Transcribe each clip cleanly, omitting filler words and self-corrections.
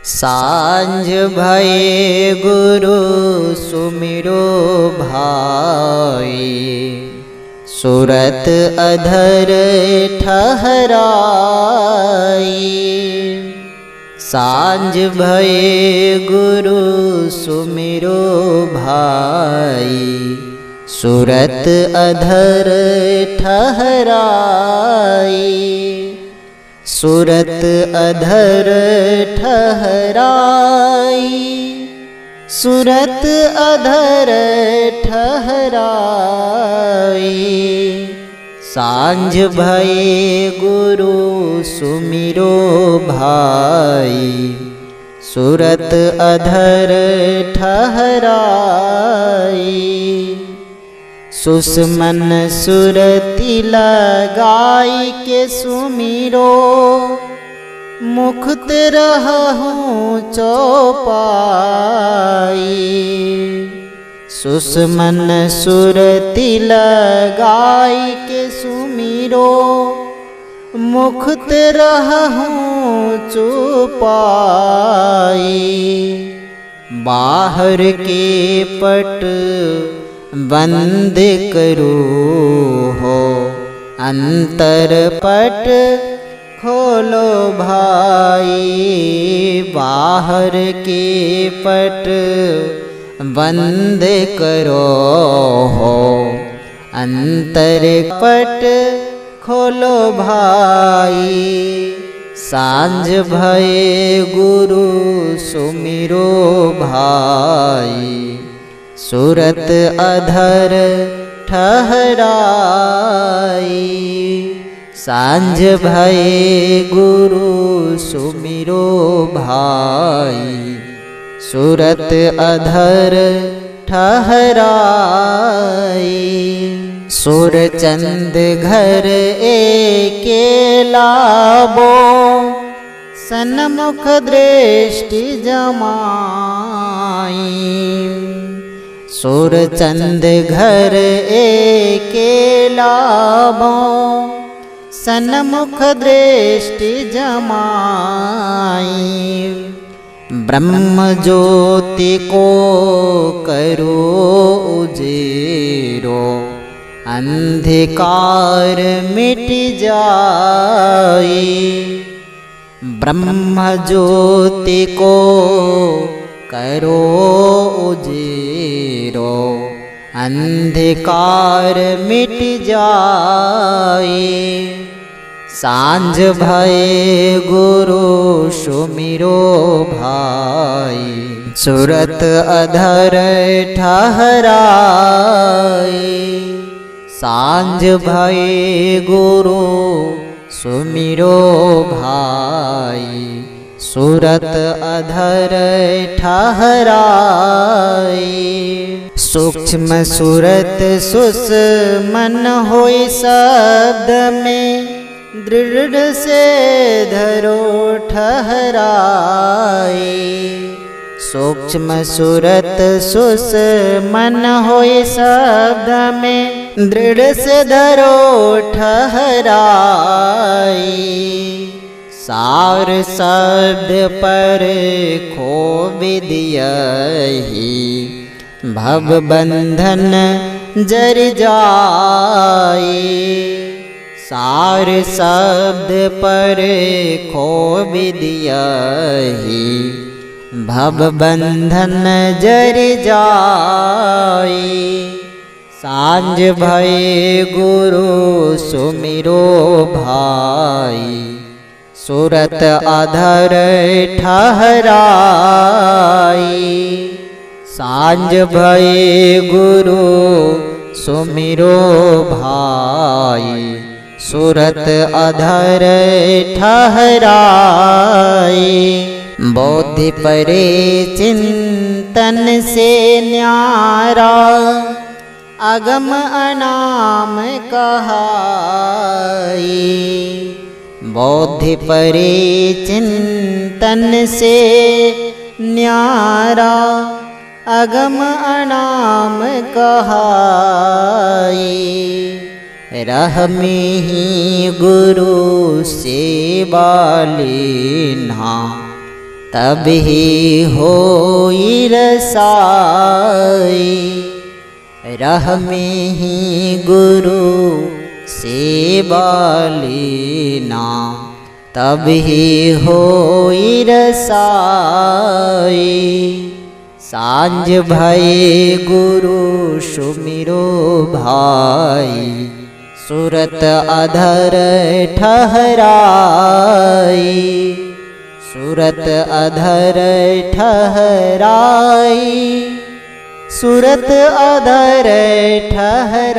सांझ भये गुरु सुमिरो भाई, सुरत अधर ठहराई। सांझ भये गुरु सुमिरो भाई, सुरत अधर ठहराई। सुरत अधर ठहराई, सुरत अधर ठहराई। सांझ भये गुरु सुमिरो भाई, सुरत अधर ठहराई। सुसमन सुरति लगाई के सुमिरो, मुक्त रहूं चौपाई। सुसमन सुरति लगाई के सुमिरो, मुक्त रहूं चौपाई। बाहर के पट बंद करो हो, अंतर पट खोलो भाई। बाहर के पट बंद करो हो, अंतर पट खोलो भाई। सांझ भये गुरु सुमिरो भाई, सुरत अधर ठहराई। सांझ भये गुरु सुमिरो भाई, सुरत अधर ठहराई। सुरचंद घर एके लाबो, सन्मुख दृष्टि जमाई। सुरचंद घर एके लाबो, सन्मुख दृष्टि जमाई। ब्रह्म ज्योति को करो उजेरो, अंधकार मिट जाए। ब्रह्म ज्योति को करो उजेरो, अंधकार मिट जाए। सांझ भये गुरु सुमिरो भाई, सुरत अधर ठहराई। सांझ भये गुरु सुमिरो भाई, सुरत अधर ठहराई। सूक्ष्म सुरत सुसमन होई शब्द में, दृढ़ से धरो ठहराई। सूक्ष्म सुरत सुसमन होई शब्द में, दृढ़ से धरो ठहराई। सार शब्द पर खो विदियहि, भव बंधन जर जाए। सार शब्द पर खो विदियहि, भव बंधन जर जाए। सांझ भये गुरु सुमिरो भाई, सुरत अधर ठहराई। सांझ भये गुरु सुमिरो भाई, सुरत अधर ठहराई। बोधि परे चिंतन से न्यारा, अगम अनाम कहाई। बोधि परे चिंतन से न्यारा, अगम अनाम कहाई। रह में ही गुरु सेवा लेना, तभी होई रसाई। रह में ही गुरु सेवा लेना, तभी होई रसाई। सांझ भये गुरु सुमिरो भाई, सुरत अधर ठहराई। सुरत अधर ठहराई, सुरत अधर ठहराई।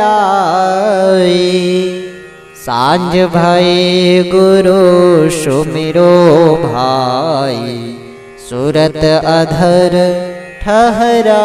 सांझ भये गुरु सुमिरो भाई, सुरत अधर ठहराई।